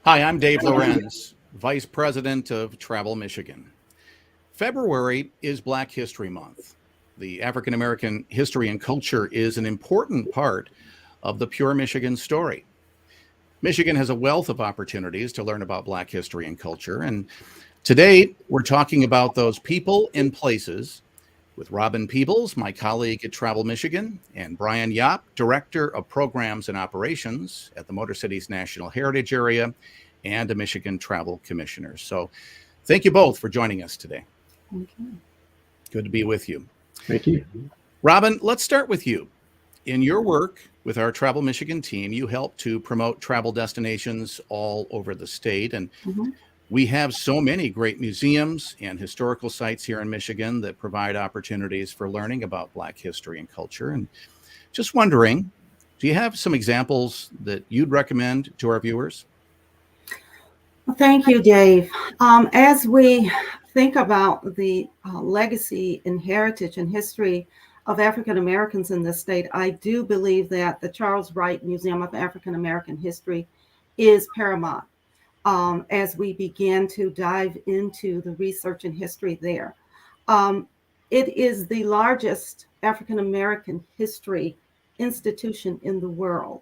Hi, I'm Dave Lorenz, Vice President of Travel Michigan. February is Black History Month. The African American history and culture is an important part of the Pure Michigan story. Michigan has a wealth of opportunities to learn about Black history and culture, and today we're talking about those people and places with Robin Peebles, my colleague at Travel Michigan, and Brian Yopp, Director of Programs and Operations at the MotorCities National Heritage Area and a Michigan Travel Commissioner. So thank you both for joining us today. Okay. Good to be with you. Thank you. Robin, let's start with you. In your work with our Travel Michigan team, you help to promote travel destinations all over the state. And we have so many great museums and historical sites here in Michigan that provide opportunities for learning about Black history and culture. And just wondering, do you have some examples that you'd recommend to our viewers? Well, thank you, Dave. As we think about the legacy and heritage and history of African Americans in this state, I do believe that the Charles Wright Museum of African American History is paramount. As we begin to dive into the research and history there. It is the largest African American history institution in the world.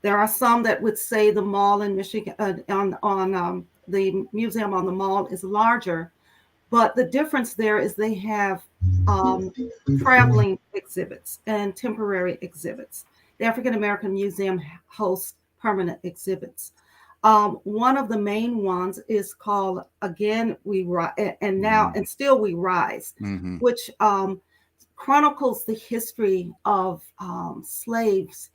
There are some that would say the mall in Michigan, the museum on the mall is larger, but the difference there is they have traveling exhibits and temporary exhibits. The African American Museum hosts permanent exhibits. One of the main ones is called Again We Rise, and Still We Rise, which chronicles the history of slaves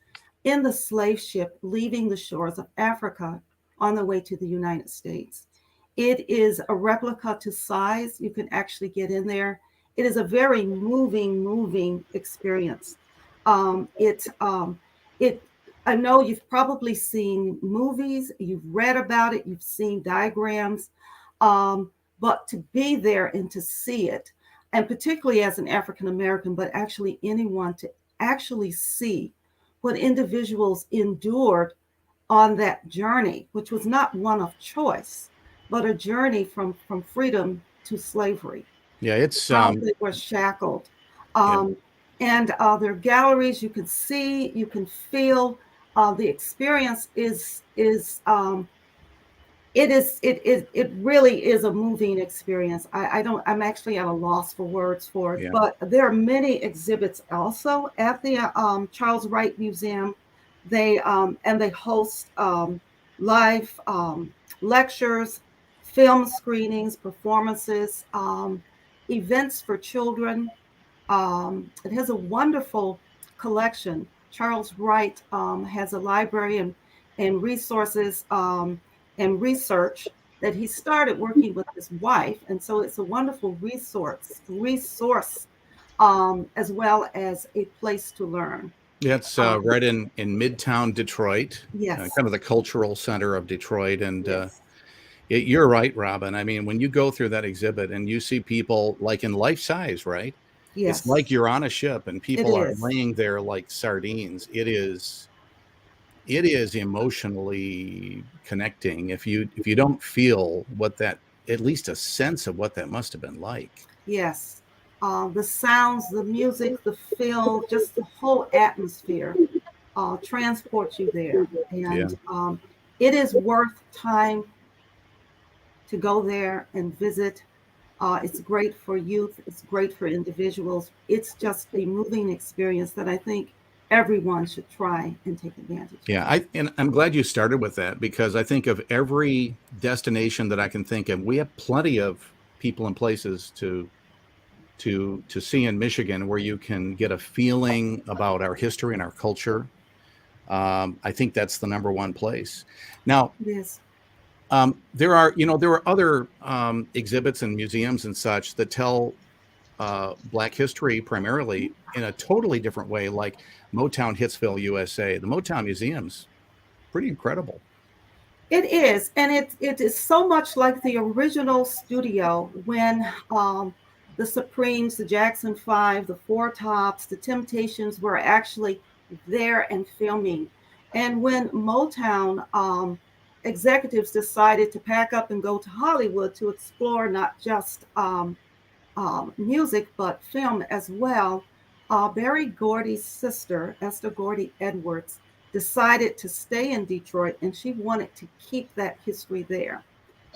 in the slave ship leaving the shores of Africa on their way to the United States. It is a replica to size. You can actually get in there. It is a very moving experience. I know you've probably seen movies, you've read about it, you've seen diagrams, but to be there and to see it, and particularly as an African American, but actually anyone to actually see what individuals endured on that journey, which was not one of choice, but a journey from freedom to slavery. Yeah, it's how they were shackled. And there are galleries you can see, you can feel. The experience it really is a moving experience. I'm actually at a loss for words for it, but there are many exhibits also at the Charles Wright Museum. They host live lectures, film screenings, performances, events for children. It has a wonderful collection. Charles Wright has a library and resources and research that he started working with his wife. And so it's a wonderful resource as well as a place to learn. It's right in Midtown Detroit, yes. Kind of the cultural center of Detroit. And you're right, Robin. I mean, when you go through that exhibit and you see people like in life size, right? Yes. It's like you're on a ship and people are laying there like sardines. It is emotionally connecting if you don't feel what that, at least a sense of what that must have been like. Yes. The sounds, the music, the feel, just the whole atmosphere transports you there. And it is worth time to go there and visit. It's great for youth. It's great for individuals. It's just a moving experience that I think everyone should try and take advantage of. Yeah, I'm glad you started with that, because I think of every destination that I can think of, we have plenty of people and places to to see in Michigan, where you can get a feeling about our history and our culture. I think that's the number one place. Now, Yes. there are, there are other exhibits and museums and such that tell Black history primarily in a totally different way, like Motown Hitsville, USA. The Motown Museum's pretty incredible. It is, and it is so much like the original studio when the Supremes, the Jackson Five, the Four Tops, the Temptations were actually there and filming. And when Motown executives decided to pack up and go to Hollywood to explore not just music but film as well, Barry Gordy's sister, Esther Gordy Edwards, decided to stay in Detroit, and she wanted to keep that history there.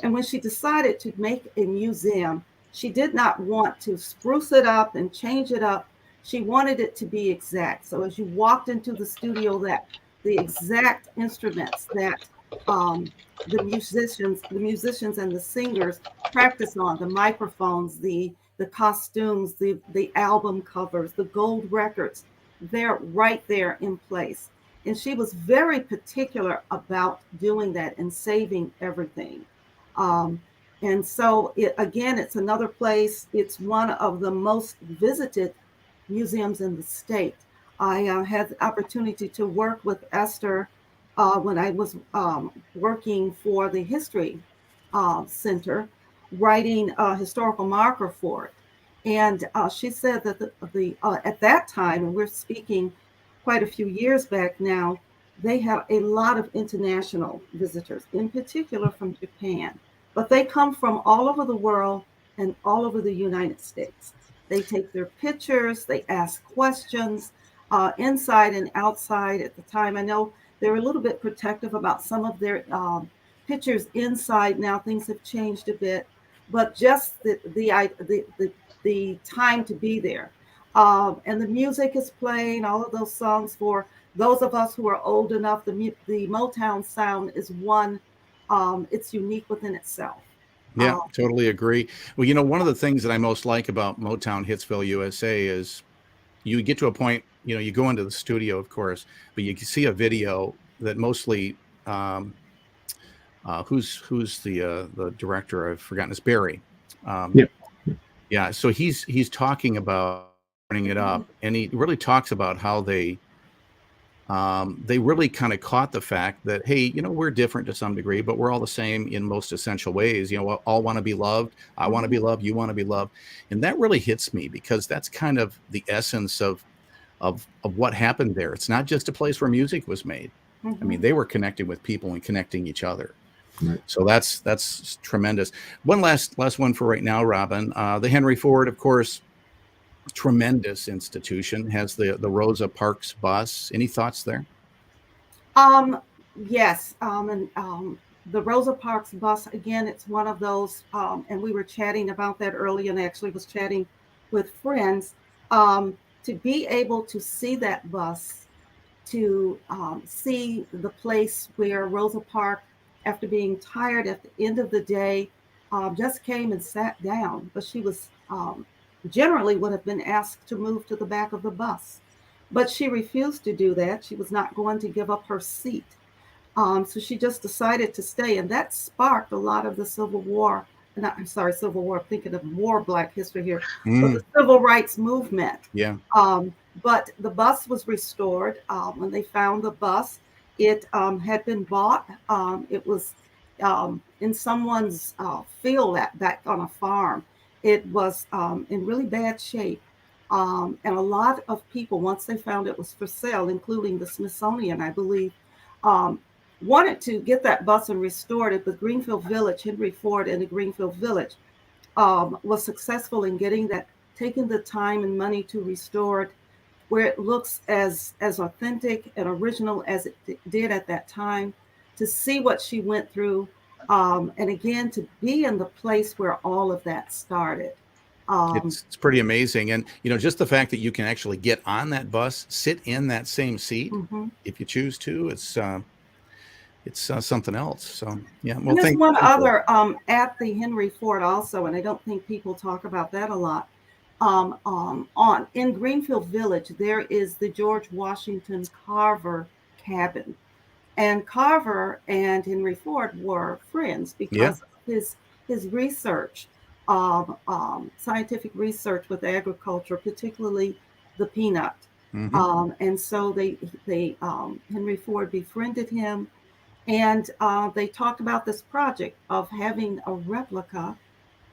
And when she decided to make a museum, she did not want to spruce it up and change it up. She wanted it to be exact. So as you walked into the studio, that the exact instruments that the musicians and the singers practice on, the microphones, the costumes, the album covers, the gold records, they're right there in place. And she was very particular about doing that and saving everything. Um, and so, again, it's another place. It's one of the most visited museums in the state. I had the opportunity to work with Esther when I was working for the History Center, writing a historical marker for it. And she said that at that time, and we're speaking quite a few years back now, they have a lot of international visitors, in particular from Japan. But they come from all over the world and all over the United States. They take their pictures, they ask questions inside and outside. At the time, I know they're a little bit protective about some of their pictures inside. Now things have changed a bit, but just the time to be there. And the music is playing, all of those songs. For those of us who are old enough, the Motown sound is one, it's unique within itself. Yeah, totally agree. Well, one of the things that I most like about Motown Hitsville, USA is you get to a point, you go into the studio, of course, but you can see a video that mostly, who's the director? I've forgotten. It's Barry. Yeah. Yeah, so he's talking about bringing it up, and he really talks about how they really kind of caught the fact that, hey, we're different to some degree, but we're all the same in most essential ways. All want to be loved. I want to be loved. You want to be loved, and that really hits me because that's kind of the essence of what happened there. It's not just a place where music was made. I mean, they were connecting with people and connecting each other. Right. So that's tremendous. One last one for right now, Robin. The Henry Ford, of course, tremendous institution, has the Rosa Parks bus. Any thoughts there? Yes. And the Rosa Parks bus, again, it's one of those, and we were chatting about that earlier, and I actually was chatting with friends, to be able to see that bus, to see the place where Rosa Parks, after being tired at the end of the day, just came and sat down. But she was generally would have been asked to move to the back of the bus. But she refused to do that. She was not going to give up her seat. So she just decided to stay. And that sparked a lot of the Civil War. Civil War, I'm thinking of more Black history here, but the Civil Rights Movement. Yeah. But the bus was restored. When they found the bus, it had been bought. It was in someone's field back on a farm. It was in really bad shape. And a lot of people, once they found it was for sale, including the Smithsonian, I believe, wanted to get that bus and restore it. But Greenfield Village, Henry Ford and the Greenfield Village was successful in getting that, taking the time and money to restore it where it looks as authentic and original as it did at that time, to see what she went through, and again, to be in the place where all of that started. It's pretty amazing. And, just the fact that you can actually get on that bus, sit in that same seat, if you choose to, it's something else. So, yeah. Well, and there's one other at the Henry Ford also, and I don't think people talk about that a lot. On in Greenfield Village, there is the George Washington Carver cabin. And Carver and Henry Ford were friends Yeah. because of his research, scientific research with agriculture, particularly the peanut. Hmm. And so they Henry Ford befriended him, and they talked about this project of having a replica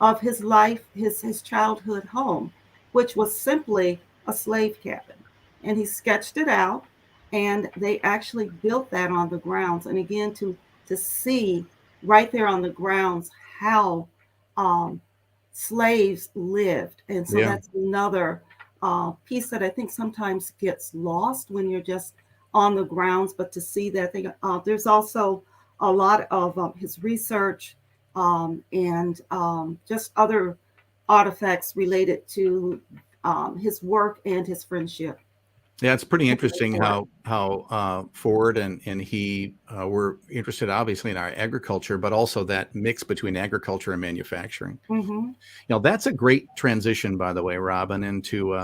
of his life, his childhood home, which was simply a slave cabin. And he sketched it out, and they actually built that on the grounds. And again, to see right there on the grounds how um, slaves lived, and so Yeah. that's another piece that I think sometimes gets lost when you're just on the grounds. But to see that thing, there's also a lot of his research and just other artifacts related to his work and his friendship. Yeah, it's pretty with Henry interesting Ford. how Ford and he were interested, obviously, in our agriculture, but also that mix between agriculture and manufacturing. Mm-hmm. That's a great transition, by the way, Robin, into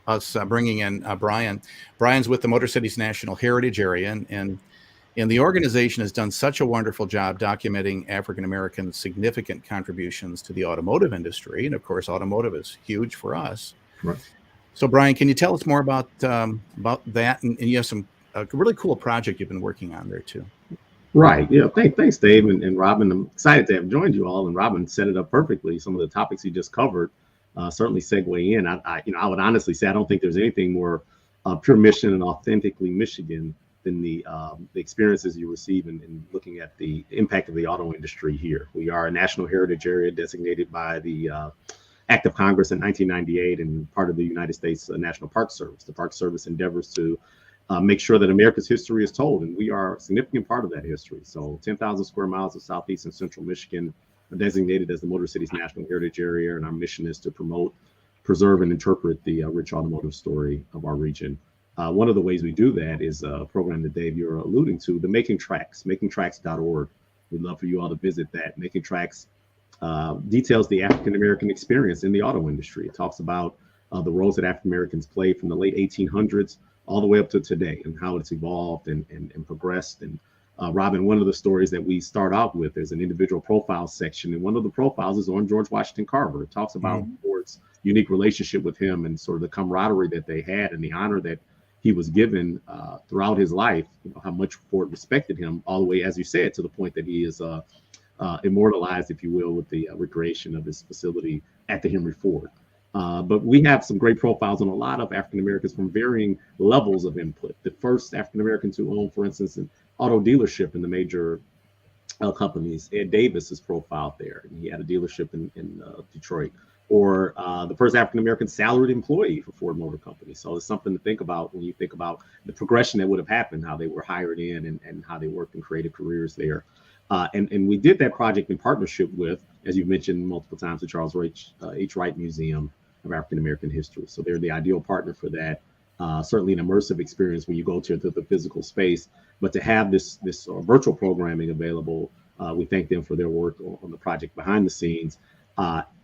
us bringing in Brian. Brian's with the MotorCities National Heritage Area, and the organization has done such a wonderful job documenting African American significant contributions to the automotive industry, and of course, automotive is huge for us. Right. So, Brian, can you tell us more about that? And you have some really cool project you've been working on there too. Right. Yeah. Thanks, Dave and Robin. I'm excited to have joined you all. And Robin set it up perfectly. Some of the topics he just covered certainly segue in. I would honestly say I don't think there's anything more pure mission and authentically Michigan than the experiences you receive in looking at the impact of the auto industry here. We are a national heritage area designated by the Act of Congress in 1998 and part of the United States National Park Service. The Park Service endeavors to make sure that America's history is told, and we are a significant part of that history. So 10,000 square miles of southeast and central Michigan are designated as the MotorCities National Heritage Area, and our mission is to promote, preserve, and interpret the rich automotive story of our region. One of the ways we do that is a program that, Dave, you're alluding to, the Making Tracks, makingtracks.org. We'd love for you all to visit that. Making Tracks details the African American experience in the auto industry. It talks about the roles that African Americans played from the late 1800s all the way up to today and how it's evolved and progressed. And Robin, one of the stories that we start out with is an individual profile section. And one of the profiles is on George Washington Carver. It talks about Ford's unique relationship with him and sort of the camaraderie that they had and the honor that he was given throughout his life, how much Ford respected him all the way, as you said, to the point that he is immortalized, if you will, with the recreation of his facility at the Henry Ford. But we have some great profiles on a lot of African Americans from varying levels of input. The first African American to own, for instance, an auto dealership in the major companies, Ed Davis is profiled there. And he had a dealership in Detroit. Or the first African American salaried employee for Ford Motor Company. So it's something to think about when you think about the progression that would have happened, how they were hired in and how they worked and created careers there. And we did that project in partnership with, as you mentioned multiple times, the Charles H. Wright Museum of African American History. So they're the ideal partner for that. Certainly an immersive experience when you go to the physical space, but to have this virtual programming available, we thank them for their work on the project behind the scenes.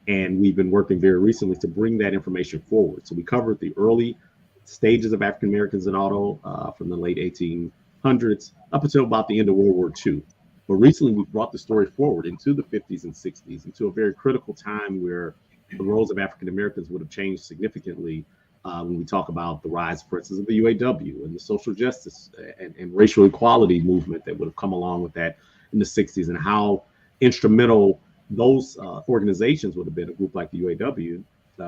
And we've been working very recently to bring that information forward. So we covered the early stages of African Americans in auto from the late 1800s up until about the end of World War II. But recently, we brought the story forward into the 50s and 60s, into a very critical time where the roles of African Americans would have changed significantly when we talk about the rise, for instance, of the UAW and the social justice and racial equality movement that would have come along with that in the 60s, and how instrumental those organizations would have been, a group like the UAW,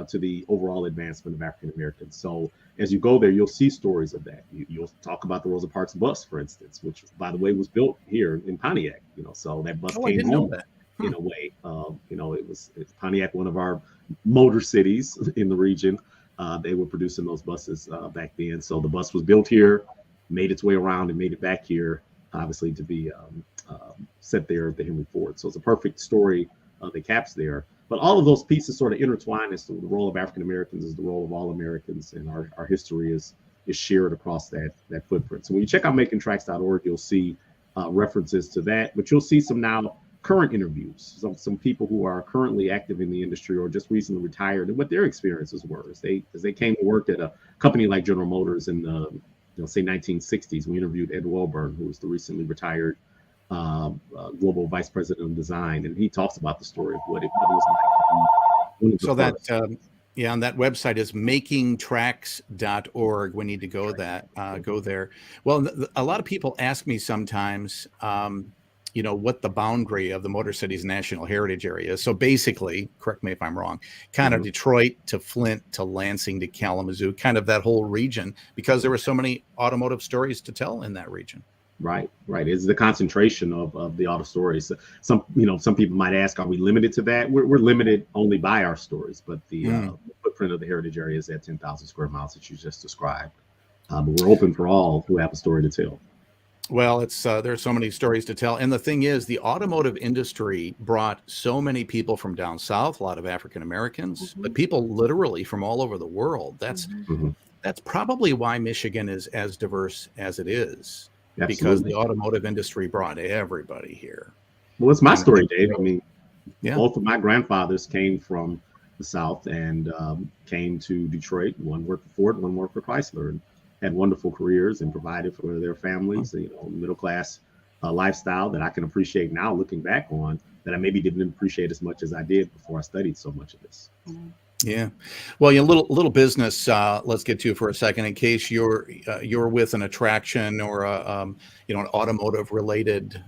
to the overall advancement of African Americans. So as you go there, you'll see stories of that. You'll talk about the Rosa Parks bus, for instance, which, by the way, was built here in Pontiac. So that bus came home in a way. It's Pontiac, one of our motor cities in the region. They were producing those buses back then. So the bus was built here, made its way around, and made it back here, obviously, to be set there at the Henry Ford. So it's a perfect story that caps there. But all of those pieces sort of intertwine as to the role of African Americans is the role of all Americans, and our history is shared across that footprint. So when you check out makingtracks.org, you'll see references to that, but you'll see some now current interviews, some people who are currently active in the industry or just recently retired, and what their experiences were as they came to work at a company like General Motors in the say 1960s. We interviewed Ed Welburn, who was the recently retired global vice president of design, and he talks about the story of what it was like. So that yeah, and that website is makingtracks.org. We need to go there. Well, a lot of people ask me sometimes, what the boundary of the Motor Cities National Heritage Area is. So basically, correct me if I'm wrong, kind of Detroit to Flint to Lansing to Kalamazoo, kind of that whole region, because there were so many automotive stories to tell in that region. Right. It's the concentration of the auto stories. Some people might ask, are we limited to that? We're limited only by our stories, but the footprint of the heritage area is at 10,000 square miles that you just described. But we're open for all who have a story to tell. Well, it's there's so many stories to tell. And the thing is, the automotive industry brought so many people from down south, a lot of African Americans, but people literally from all over the world. That's probably why Michigan is as diverse as it is. Absolutely. Because the automotive industry brought everybody here. Well, it's my story, Dave. I mean, both of my grandfathers came from the South and came to Detroit. One worked for Ford, one worked for Chrysler, and had wonderful careers and provided for their families, middle class lifestyle that I can appreciate now looking back on, that I maybe didn't appreciate as much as I did before I studied so much of this. Yeah. Well, little business. Let's get to for a second, in case you're with an attraction or an automotive related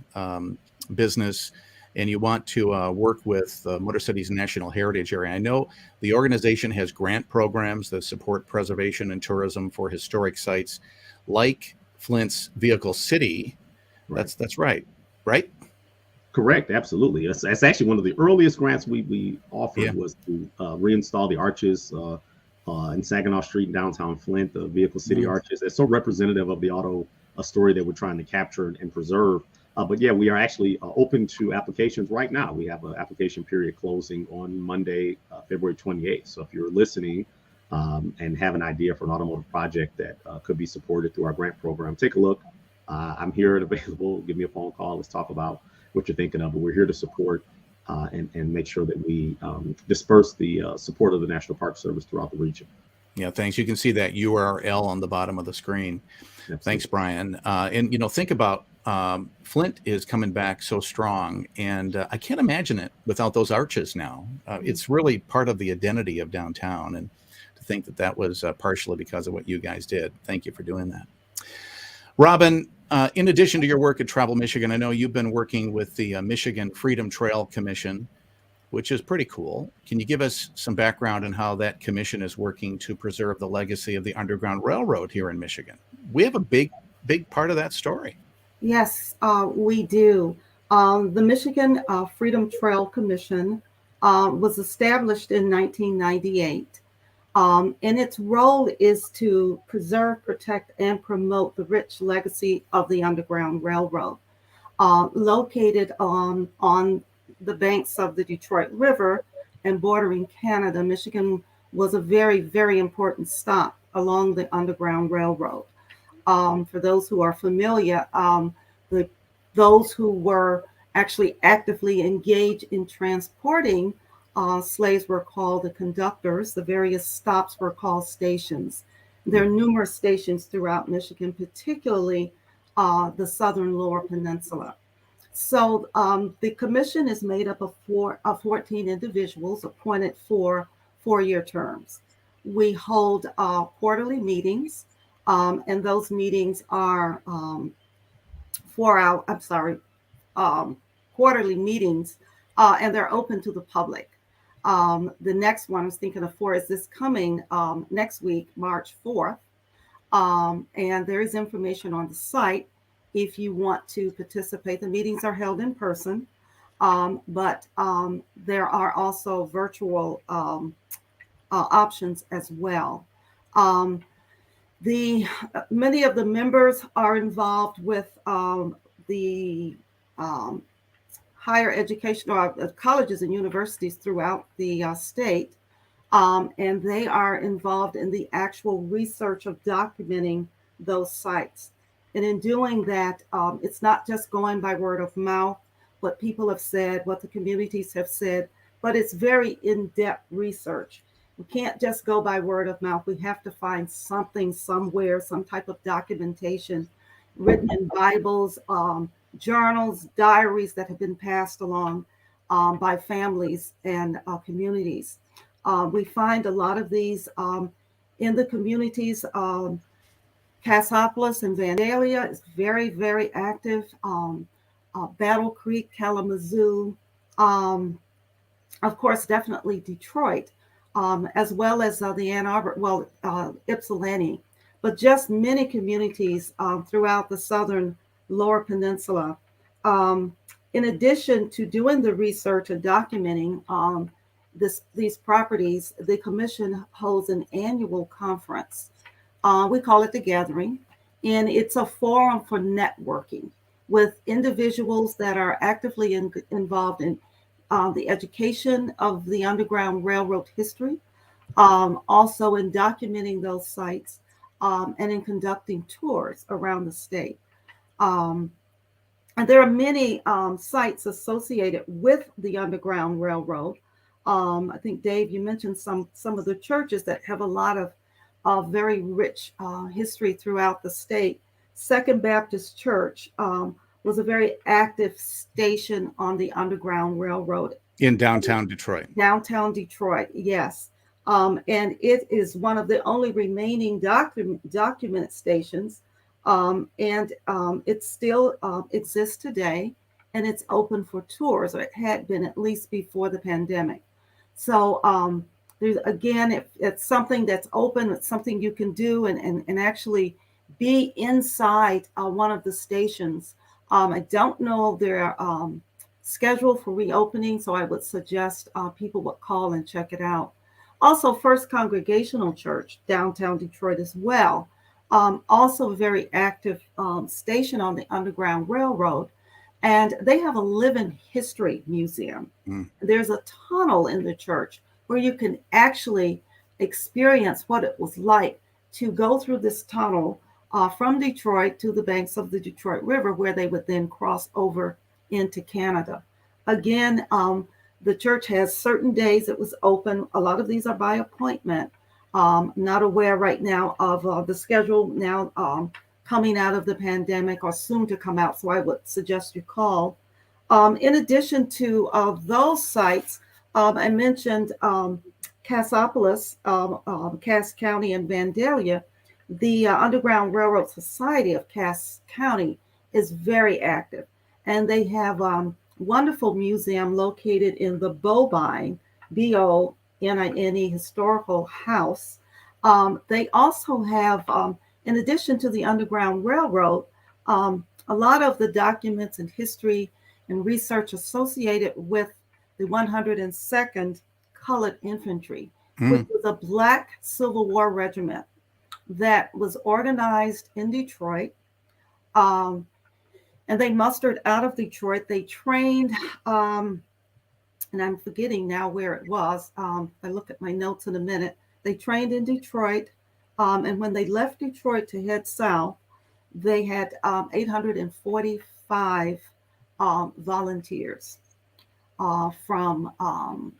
business, and you want to work with Motor Cities National Heritage Area. I know the organization has grant programs that support preservation and tourism for historic sites, like Flint's Vehicle City. Right. That's right. Right. Correct. Absolutely. That's actually one of the earliest grants we offered was to reinstall the arches in Saginaw Street in downtown Flint, the Vehicle City arches. That's so representative of the auto story that we're trying to capture and preserve. But yeah, we are actually open to applications right now. We have an application period closing on Monday, February 28th. So if you're listening and have an idea for an automotive project that could be supported through our grant program, take a look. I'm here and available. Give me a phone call. Let's talk about what you're thinking of. But we're here to support and make sure that we disperse the support of the National Park Service throughout the region. Yeah, thanks. You can see that URL on the bottom of the screen. Absolutely. Thanks, Brian. And think about Flint is coming back so strong, and I can't imagine it without those arches now. It's really part of the identity of downtown, and to think that was partially because of what you guys did. Thank you for doing that. Robin, in addition to your work at Travel Michigan, I know you've been working with the Michigan Freedom Trail Commission, which is pretty cool. Can you give us some background on how that commission is working to preserve the legacy of the Underground Railroad here in Michigan? We have a big part of that story. Yes, we do. The Michigan Freedom Trail Commission was established in 1998. And its role is to preserve, protect, and promote the rich legacy of the Underground Railroad. Located on the banks of the Detroit River and bordering Canada, Michigan was a very, very important stop along the Underground Railroad. For those who are familiar, those who were actually actively engaged in transporting slaves were called the conductors. The various stops were called stations. There are numerous stations throughout Michigan, particularly the southern Lower Peninsula. So the commission is made up of 14 individuals appointed for 4-year terms. We hold quarterly meetings, and those meetings are quarterly meetings, and they're open to the public. The next one I was thinking of is this coming next week, March 4th. And there is information on the site if you want to participate. The meetings are held in person, but there are also virtual options as well. Many of the members are involved with the higher education or colleges and universities throughout the state, and they are involved in the actual research of documenting those sites. And in doing that, it's not just going by word of mouth, what people have said, what the communities have said, but it's very in-depth research. We can't just go by word of mouth. We have to find something somewhere, some type of documentation written in Bibles, journals, diaries that have been passed along by families and communities. We find a lot of these in the communities. Cassopolis and Vandalia is very, very active. Battle Creek, Kalamazoo, of course, definitely Detroit, as well as the Ann Arbor, Ypsilanti, but just many communities throughout the southern Lower Peninsula. In addition to doing the research and documenting these properties, the commission holds an annual conference. We call it the Gathering, and it's a forum for networking with individuals that are actively involved in the education of the Underground Railroad history, also in documenting those sites, and in conducting tours around the state. And there are many sites associated with the Underground Railroad. I think, Dave, you mentioned some of the churches that have a lot of very rich history throughout the state. Second Baptist Church was a very active station on the Underground Railroad. In downtown Detroit. Downtown Detroit, yes. And it is one of the only remaining documented stations. And it still exists today, and it's open for tours, or it had been at least before the pandemic. So there's, again, if it's something that's open, it's something you can do and actually be inside one of the stations. I don't know their schedule for reopening, so I would suggest people would call and check it out. Also, First Congregational Church, downtown Detroit as well. Also a very active station on the Underground Railroad. And they have a living history museum. There's a tunnel in the church where you can actually experience what it was like to go through this tunnel from Detroit to the banks of the Detroit River, where they would then cross over into Canada. Again, the church has certain days it was open. A lot of these are by appointment. Not aware right now of the schedule now coming out of the pandemic or soon to come out, so I would suggest you call. In addition to those sites, I mentioned Cassopolis, Cass County, and Vandalia. The Underground Railroad Society of Cass County is very active, and they have wonderful museum located in the Bovine, Bovine Historical House. They also have, in addition to the Underground Railroad, a lot of the documents and history and research associated with the 102nd Colored Infantry, which was a Black Civil War regiment that was organized in Detroit. And they mustered out of Detroit. They trained, and I'm forgetting now where it was. I look at my notes in a minute. They trained in Detroit. And when they left Detroit to head south, they had 845 volunteers from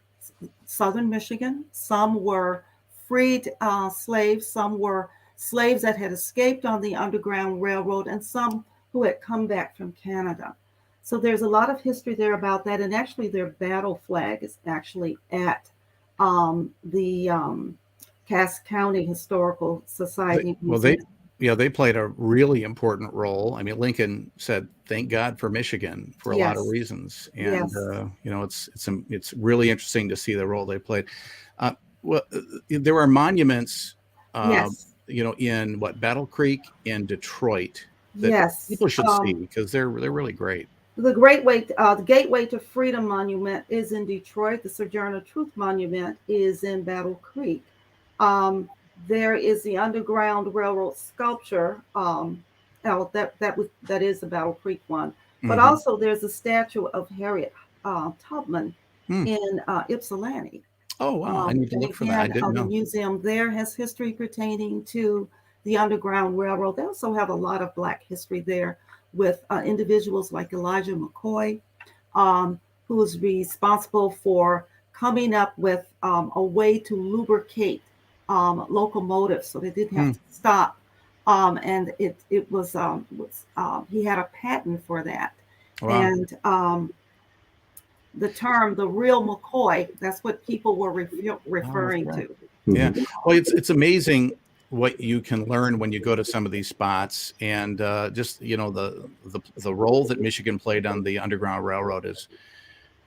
southern Michigan. Some were freed slaves, some were slaves that had escaped on the Underground Railroad, and some who had come back from Canada. So there's a lot of history there about that. And actually their battle flag is actually at the Cass County Historical Society. They played a really important role. I mean, Lincoln said, "Thank God for Michigan" for a lot of reasons, and it's really interesting to see the role they played. There are monuments, in Battle Creek and Detroit that people should see because they're really great. The Gateway to Freedom Monument is in Detroit. The Sojourner Truth Monument is in Battle Creek. There is the Underground Railroad sculpture. That is the Battle Creek one. But also there's a statue of Harriet Tubman in Ypsilanti. Oh, wow. I need to look for that. I didn't know. The museum there has history pertaining to the Underground Railroad. They also have a lot of Black history there with individuals like Elijah McCoy, who's responsible for coming up with a way to lubricate locomotives so they didn't have to stop. And it was he had a patent for that. Wow. And the term, the real McCoy, that's what people were referring to. Yeah. Well, it's amazing what you can learn when you go to some of these spots, and just the role that Michigan played on the Underground Railroad is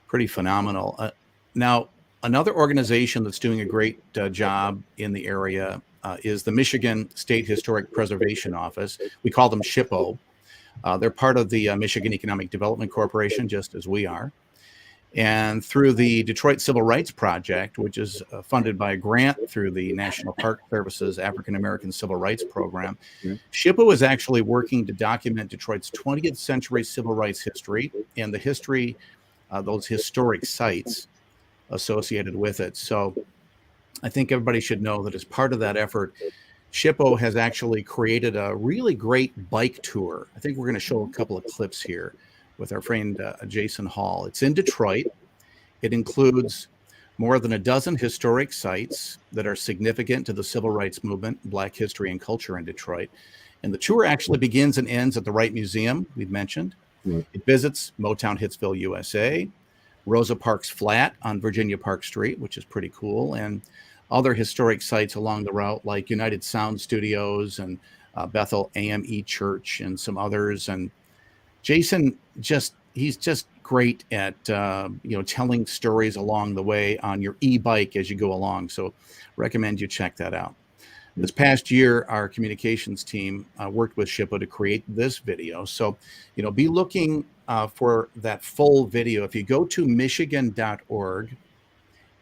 pretty phenomenal. Now, another organization that's doing a great job in the area is the Michigan State Historic Preservation Office. We call them Shippo. They're part of the Michigan Economic Development Corporation, just as we are. And through the Detroit Civil Rights Project, which is funded by a grant through the National Park Service's African American Civil Rights Program, Shippo is actually working to document Detroit's 20th century civil rights history and the history, those historic sites associated with it. So I think everybody should know that as part of that effort, Shippo has actually created a really great bike tour. I think we're going to show a couple of clips here with our friend Jason Hall. It's in Detroit. It includes more than a dozen historic sites that are significant to the civil rights movement, Black history and culture in Detroit. And the tour actually begins and ends at the Wright Museum, we've mentioned. It visits Motown Hitsville, USA, Rosa Parks Flat on Virginia Park Street, which is pretty cool, and other historic sites along the route like United Sound Studios and Bethel AME Church and some others. And Jason he's just great at telling stories along the way on your e-bike as you go along. So recommend you check that out. This past year, our communications team worked with Shippo to create this video. So, be looking for that full video. If you go to michigan.org,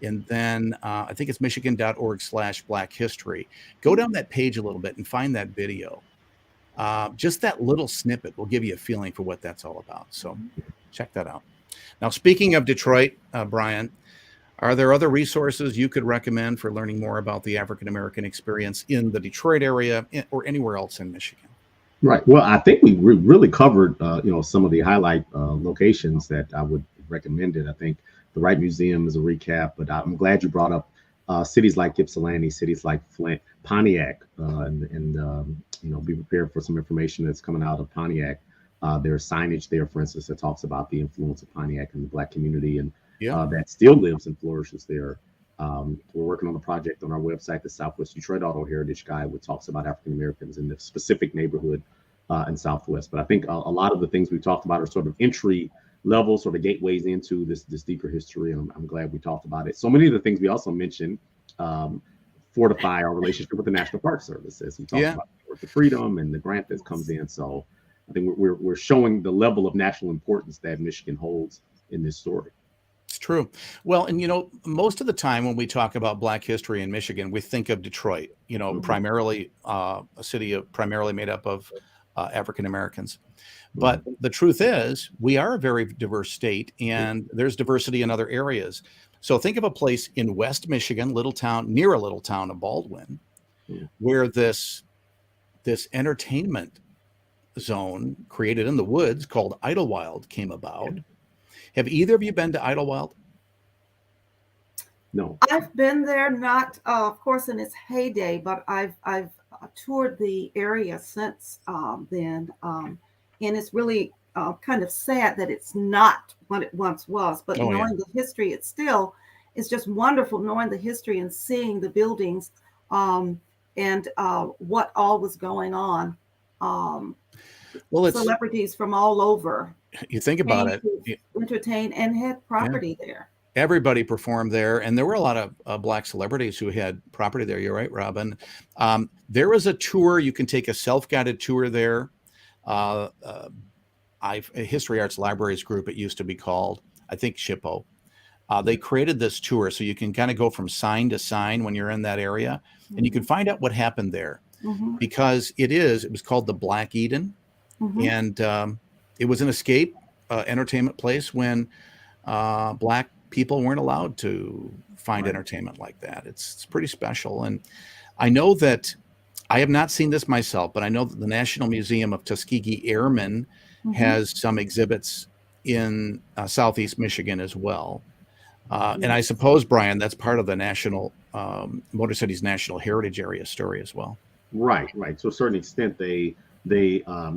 and then I think it's michigan.org/Black History, go down that page a little bit and find that video. Just that little snippet will give you a feeling for what that's all about. So check that out. Now, speaking of Detroit, Brian, are there other resources you could recommend for learning more about the African-American experience in the Detroit area or anywhere else in Michigan? Right. Well, I think we really covered, some of the highlight locations that I would recommend it. I think the Wright Museum is a recap, but I'm glad you brought up cities like Ypsilanti, cities like Flint, Pontiac, and be prepared for some information that's coming out of Pontiac. There's signage there, for instance, that talks about the influence of Pontiac in the Black community, and that still lives and flourishes there. We're working on a project on our website, the Southwest Detroit Auto Heritage Guide, which talks about African Americans in the specific neighborhood in Southwest. But I think a lot of the things we talked about are sort of entry level, sort of gateways into this deeper history, and I'm glad we talked about it. So many of the things we also mentioned fortify our relationship with the National Park Service, as we talked about the freedom and the grant that comes in. So I think we're showing the level of national importance that Michigan holds in this story. It's true. Well, and most of the time when we talk about Black history in Michigan, we think of Detroit, primarily a city primarily made up of African Americans. But the truth is, we are a very diverse state, and there's diversity in other areas. So think of a place in West Michigan, near a little town of Baldwin, where this entertainment zone created in the woods called Idlewild came about. Have either of you been to Idlewild? No. I've been there, not of course in its heyday, but I've toured the area since then, and it's really kind of sad that it's not what it once was. But knowing the history, it's just wonderful knowing the history and seeing the buildings and what all was going on. Well, it's celebrities from all over. You think about it, entertain and had property there. Everybody performed there, and there were a lot of Black celebrities who had property there. You're right, Robin. There is a tour. You can take a self-guided tour there. History Arts Libraries Group, it used to be called, I think Shippo. They created this tour so you can kind of go from sign to sign when you're in that area, and you can find out what happened there, because it was called the Black Eden, and it was an escape entertainment place when Black people weren't allowed to find entertainment like that. It's pretty special. And I know that I have not seen this myself, but I know that the National Museum of Tuskegee Airmen has some exhibits in Southeast Michigan as well. And I suppose, Brian, that's part of the national MotorCities National Heritage Area story as well. Right. To a certain extent, they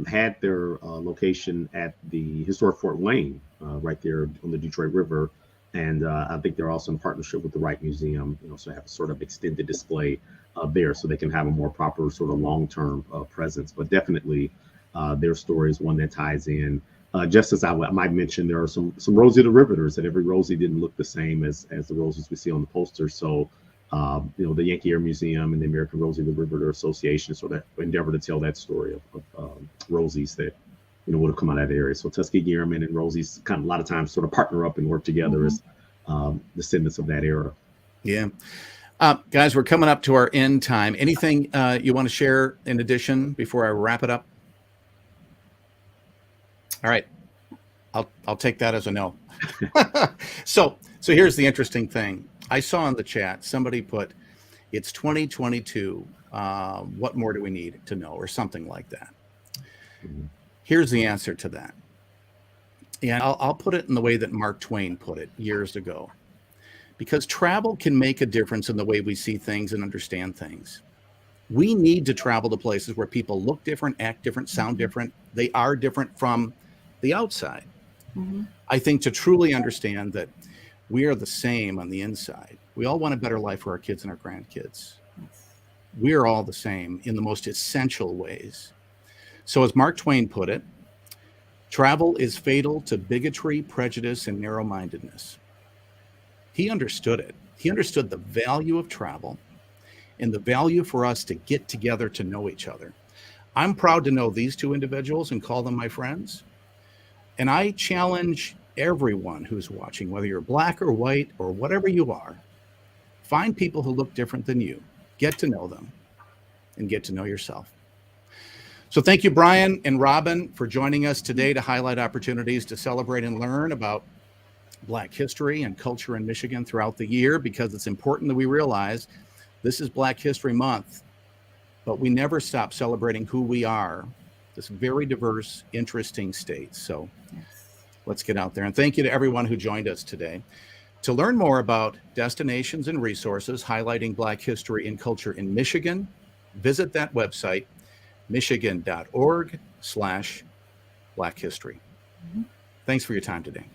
had their location at the historic Fort Wayne, right there on the Detroit River, and I think they're also in partnership with the Wright Museum. So have a sort of extended display there, so they can have a more proper sort of long-term presence. But definitely, their story is one that ties in. Just as I might mention, there are some Rosie the Riveters, that every Rosie didn't look the same as the Roses we see on the poster. So, the Yankee Air Museum and the American Rosie the Riveter Association sort of endeavor to tell that story of Rosies that, would have come out of that area. So Tuskegee Airmen and Rosies kind of a lot of times sort of partner up and work together as descendants of that era. Yeah. Guys, we're coming up to our end time. Anything you want to share in addition before I wrap it up? All right, I'll take that as a no. So here's the interesting thing. I saw in the chat somebody put, "It's 2022. What more do we need to know?" or something like that. Mm-hmm. Here's the answer to that. And I'll put it in the way that Mark Twain put it years ago. Because travel can make a difference in the way we see things and understand things. We need to travel to places where people look different, act different, sound different. They are different from the outside. Mm-hmm. I think to truly understand that we are the same on the inside. We all want a better life for our kids and our grandkids. We are all the same in the most essential ways. So as Mark Twain put it, travel is fatal to bigotry, prejudice, and narrow-mindedness. He understood it. He understood the value of travel and the value for us to get together to know each other. I'm proud to know these two individuals and call them my friends. And I challenge everyone who's watching, whether you're black or white or whatever you are, find people who look different than you, get to know them, and get to know yourself. So thank you, Brian and Robin, for joining us today to highlight opportunities to celebrate and learn about Black history and culture in Michigan throughout the year, because it's important that we realize this is Black History Month, but we never stop celebrating who we are, this very diverse, interesting state. So let's get out there. And thank you to everyone who joined us today. To learn more about destinations and resources highlighting Black history and culture in Michigan, visit that website, michigan.org/Black History. Thanks for your time today.